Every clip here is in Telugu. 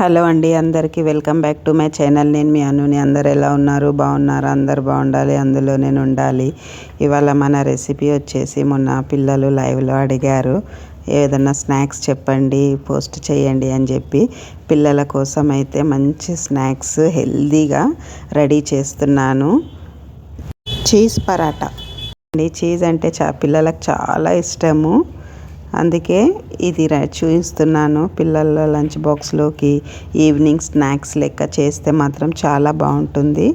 హలో అండి, అందరికీ welcome back to my channel. నేను మీ అనుని. అందరు ఎలా ఉన్నారు? బాగున్నారు? అందరు బాగుండాలి, అందులో నేను ఉండాలి. ఇవాళ మన రెసిపీ వచ్చేసి, మొన్న పిల్లలు లైవ్లో అడిగారు ఏదన్నా స్నాక్స్ చెప్పండి, పోస్ట్ చేయండి అని చెప్పి. పిల్లల కోసం అయితే మంచి స్నాక్స్ హెల్దీగా రెడీ చేస్తున్నాను. చీజ్ పరాటా అండి. చీజ్ అంటే పిల్లలకు చాలా ఇష్టము, అందుకే ఇది చూపిస్తున్నాను. పిల్లల లంచ్ బాక్స్లోకి ఈవినింగ్ స్నాక్స్ లెక్క చేస్తే మాత్రం చాలా బాగుంటుంది.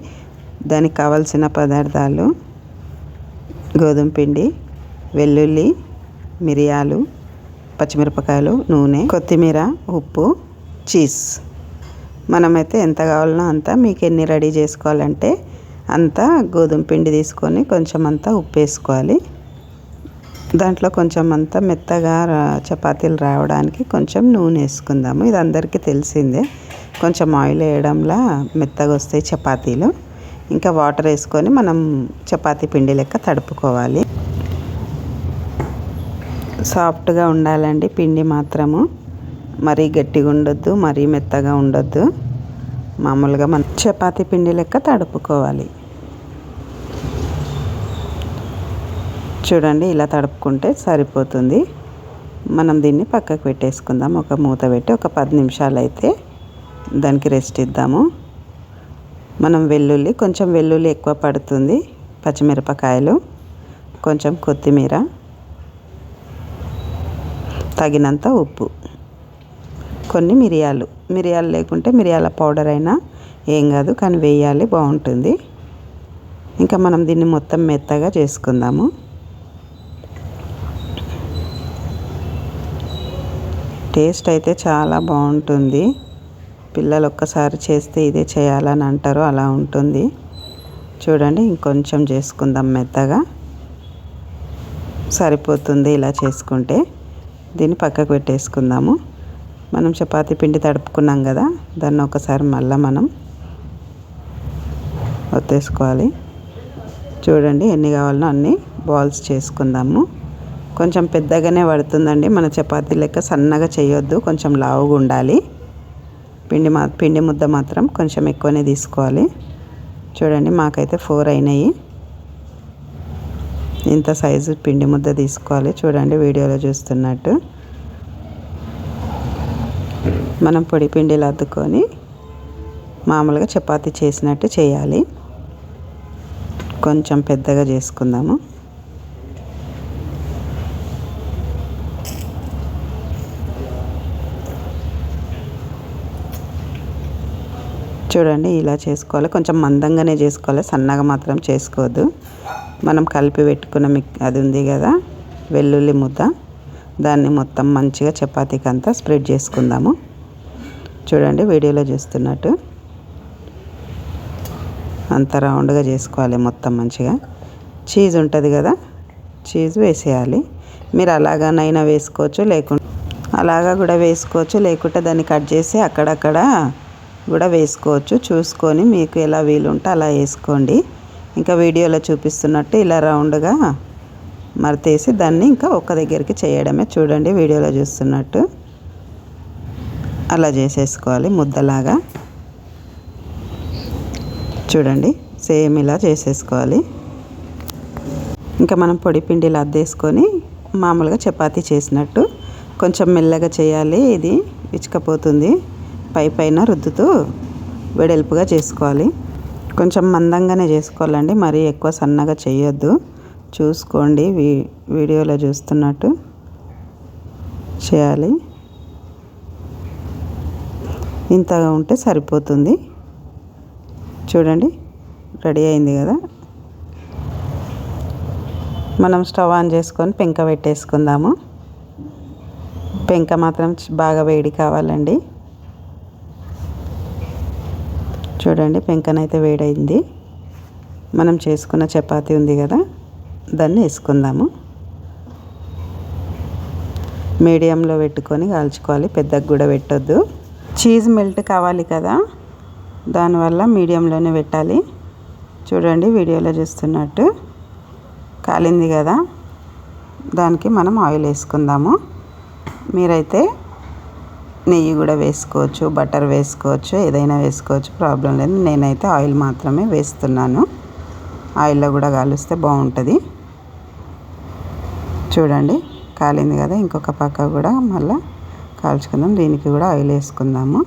దానికి కావాల్సిన పదార్థాలు: గోధుమ పిండి, వెల్లుల్లి, మిరియాలు, పచ్చిమిరపకాయలు, నూనె, కొత్తిమీర, ఉప్పు, చీజ్. మనమైతే ఎంత కావాలనో అంత, మీకు ఎన్ని రెడీ చేసుకోవాలంటే అంత గోధుమ పిండి తీసుకొని కొంచెం అంతా ఉప్పు వేసుకోవాలి. దాంట్లో కొంచెం అంతా మెత్తగా చపాతీలు రావడానికి కొంచెం నూనె వేసుకుందాము. ఇది అందరికీ తెలిసిందే. కొంచెం ఆయిల్ వేయడంలో మెత్తగా వస్తాయి చపాతీలు. ఇంకా వాటర్ వేసుకొని మనం చపాతీ పిండి లెక్క తడుపుకోవాలి. సాఫ్ట్గా ఉండాలండి పిండి మాత్రము. మరీ గట్టిగా ఉండొద్దు, మరీ మెత్తగా ఉండొద్దు. మామూలుగా మనం చపాతీ పిండి లెక్క తడుపుకోవాలి. చూడండి, ఇలా తడుపుకుంటే సరిపోతుంది. మనం దీన్ని పక్కకు పెట్టేసుకుందాం. ఒక మూత పెట్టి ఒక 10 నిమిషాలు అయితే దానికి రెస్ట్ ఇద్దాము. మనం కొంచెం వెల్లుల్లి ఎక్కువ పడుతుంది, పచ్చిమిరపకాయలు, కొంచెం కొత్తిమీర, తగినంత ఉప్పు, కొన్ని మిరియాలు లేకుంటే మిరియాల పౌడర్ అయినా ఏం కాదు, కానీ వేయాలి, బాగుంటుంది. ఇంకా మనం దీన్ని మొత్తం మెత్తగా చేసుకుందాము. టేస్ట్ అయితే చాలా బాగుంటుంది. పిల్లలు ఒక్కసారి చేస్తే ఇదే చేయాలని అంటారు, అలా ఉంటుంది. చూడండి, ఇంకొంచెం చేసుకుందాం మెత్తగా, సరిపోతుంది ఇలా చేసుకుంటే. దీన్ని పక్కకు పెట్టేసుకుందాము. మనం చపాతీ పిండి తడుపుకున్నాం కదా, దాన్ని ఒకసారి మళ్ళీ మనం ఒత్తేసుకోవాలి. చూడండి, ఎన్ని కావాలనో అన్ని బాల్స్ చేసుకుందాము. కొంచెం పెద్దగానే పడుతుందండి. మన చపాతీ లెక్క సన్నగా చేయొద్దు, కొంచెం లావుగా ఉండాలి. పిండి ముద్ద మాత్రం కొంచెం ఎక్కువనే తీసుకోవాలి. చూడండి, మాకైతే 4 అయినాయి. ఇంత సైజు పిండి ముద్ద తీసుకోవాలి. చూడండి, వీడియోలో చూస్తున్నట్టు మనం పొడి పిండిలు అద్దుకొని మామూలుగా చపాతీ చేసినట్టు చేయాలి. కొంచెం పెద్దగా చేసుకుందాము. చూడండి, ఇలా చేసుకోవాలి. కొంచెం మందంగానే చేసుకోవాలి, సన్నగా మాత్రం చేసుకోవద్దు. మనం కలిపి పెట్టుకున్న అది ఉంది కదా, వెల్లుల్లి ముద్ద, దాన్ని మొత్తం మంచిగా చపాతీకి అంతా స్ప్రెడ్ చేసుకుందాము. చూడండి, వీడియోలో చూస్తున్నట్టు అంత రౌండ్గా చేసుకోవాలి మొత్తం మంచిగా. చీజ్ ఉంటుంది కదా, చీజ్ వేసేయాలి. మీరు అలాగనైనా వేసుకోవచ్చు, అలాగా కూడా వేసుకోవచ్చు, లేకుంటే దాన్ని కట్ చేసి అక్కడక్కడ కూడా వేసుకోవచ్చు. చూసుకొని మీకు ఎలా వీలుంటే అలా వేసుకోండి. ఇంకా వీడియోలో చూపిస్తున్నట్టు ఇలా రౌండ్గా మడతేసి దాన్ని ఇంకా ఒక్క దగ్గరికి చేయడమే. చూడండి, వీడియోలో చూస్తున్నట్టు అలా చేసేసుకోవాలి ముద్దలాగా. చూడండి, సేమ్ ఇలా చేసేసుకోవాలి. ఇంకా మనం పొడి పిండిలా అద్దేసుకొని మామూలుగా చపాతీ చేసినట్టు కొంచెం మెల్లగా చేయాలి. ఇది విచ్చుకపోతుంది. పైన రుద్దుతూ వెడల్పుగా చేసుకోవాలి. కొంచెం మందంగానే చేసుకోవాలండి, మరీ ఎక్కువ సన్నగా చేయొద్దు. చూసుకోండి, వీడియోలో చూస్తున్నట్టు చేయాలి. ఇంతగా ఉంటే సరిపోతుంది. చూడండి, రెడీ అయింది కదా. మనం స్టవ్ ఆన్ చేసుకొని పెంక పెట్టేసుకుందాము. పెంక మాత్రం బాగా వేడి కావాలండి. చూడండి, పెంకనైతే వేడైంది. మనం చేసుకున్న చపాతీ ఉంది కదా, దాన్ని వేసుకుందాము. మీడియంలో పెట్టుకొని కాల్చుకోవాలి, పెద్దగా కూడా పెట్టొద్దు. చీజ్ మెల్ట్ కావాలి కదా, దానివల్ల మీడియంలోనే పెట్టాలి. చూడండి, వీడియోలో చూస్తున్నట్టు కాలింది కదా, దానికి మనం ఆయిల్ వేసుకుందాము. మీరైతే నెయ్యి కూడా వేసుకోవచ్చు, బటర్ వేసుకోవచ్చు, ఏదైనా వేసుకోవచ్చు, ప్రాబ్లం లేదు. నేనైతే ఆయిల్ మాత్రమే వేస్తున్నాను. ఆయిల్లో కూడా కాలుస్తే బాగుంటుంది. చూడండి కాలింది కదా, ఇంకొక పక్క కూడా మళ్ళీ కాల్చుకుందాం. దీనికి కూడా ఆయిల్ వేసుకుందాము.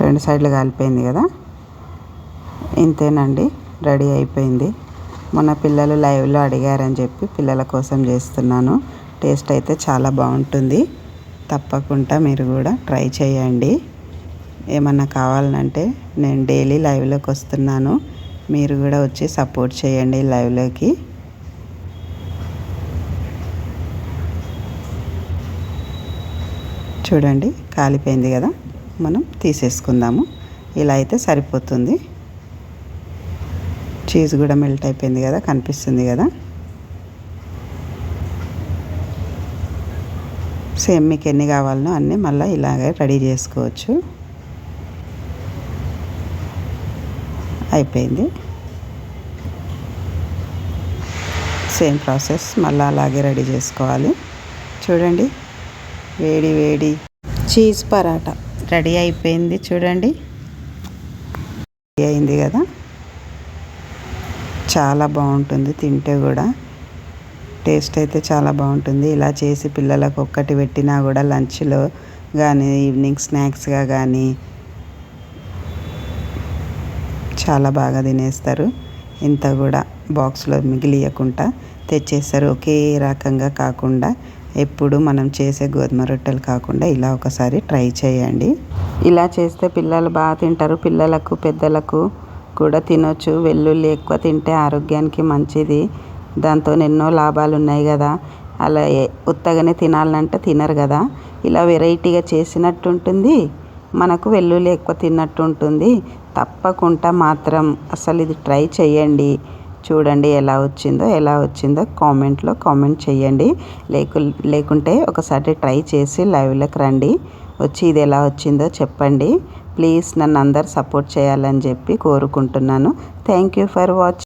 2 సైడ్లు కాలిపోయింది కదా. ఇంతేనండి, రెడీ అయిపోయింది. మొన్న పిల్లలు లైవ్లో అడిగారని చెప్పి పిల్లల కోసం చేస్తున్నాను. టేస్ట్ అయితే చాలా బాగుంటుంది. తప్పకుండా మీరు కూడా ట్రై చేయండి. ఏమన్నా కావాలంటే నేను డైలీ లైవ్లోకి వస్తున్నాను. మీరు కూడా వచ్చి సపోర్ట్ చేయండి లైవ్లోకి. చూడండి కాలిపోయింది కదా, మనం తీసేసుకుందాము. ఇలా అయితే సరిపోతుంది. చీజ్ కూడా మెల్ట్ అయిపోయింది కదా, కనిపిస్తుంది కదా. సేమ్ మీకు ఎన్ని కావాలనో అన్నీ మళ్ళీ ఇలాగే రెడీ చేసుకోవచ్చు. అయిపోయింది. సేమ్ ప్రాసెస్ మళ్ళీ అలాగే రెడీ చేసుకోవాలి. చూడండి వేడి వేడి చీజ్ పరాటా రెడీ అయిపోయింది. చూడండి రెడీ అయింది కదా, చాలా బాగుంటుంది. తింటే కూడా టేస్ట్ అయితే చాలా బాగుంటుంది. ఇలా చేసి పిల్లలకు ఒక్కటి పెట్టినా కూడా లంచ్లో కానీ ఈవినింగ్ స్నాక్స్గా కానీ చాలా బాగా తినేస్తారు. ఇంత కూడా బాక్స్లో మిగిలియకుండా తెచ్చేస్తారు. ఒకే రకంగా కాకుండా ఎప్పుడు మనం చేసే గోధుమ రొట్టెలు కాకుండా ఇలా ఒకసారి ట్రై చేయండి. ఇలా చేస్తే పిల్లలు బాగా తింటారు. పిల్లలకు పెద్దలకు కూడా తినొచ్చు. వెల్లుల్లి ఎక్కువ తింటే ఆరోగ్యానికి మంచిది. దాంతో ఎన్నో లాభాలు ఉన్నాయి కదా. అలా ఉత్తగానే తినాలంటే తినరు కదా. ఇలా వెరైటీగా చేసినట్టు ఉంటుంది, మనకు వెల్లుల్లి ఎక్కువ తిన్నట్టు ఉంటుంది. తప్పకుండా మాత్రం అసలు ఇది ట్రై చేయండి. చూడండి ఎలా వచ్చిందో కామెంట్లో కామెంట్ చేయండి. లేకుంటే ఒకసారి ట్రై చేసి లైవ్లోకి రండి. వచ్చి ఇది ఎలా వచ్చిందో చెప్పండి. ప్లీజ్ నన్ను అందరు సపోర్ట్ చేయాలని చెప్పి కోరుకుంటున్నాను. Thank you for watching.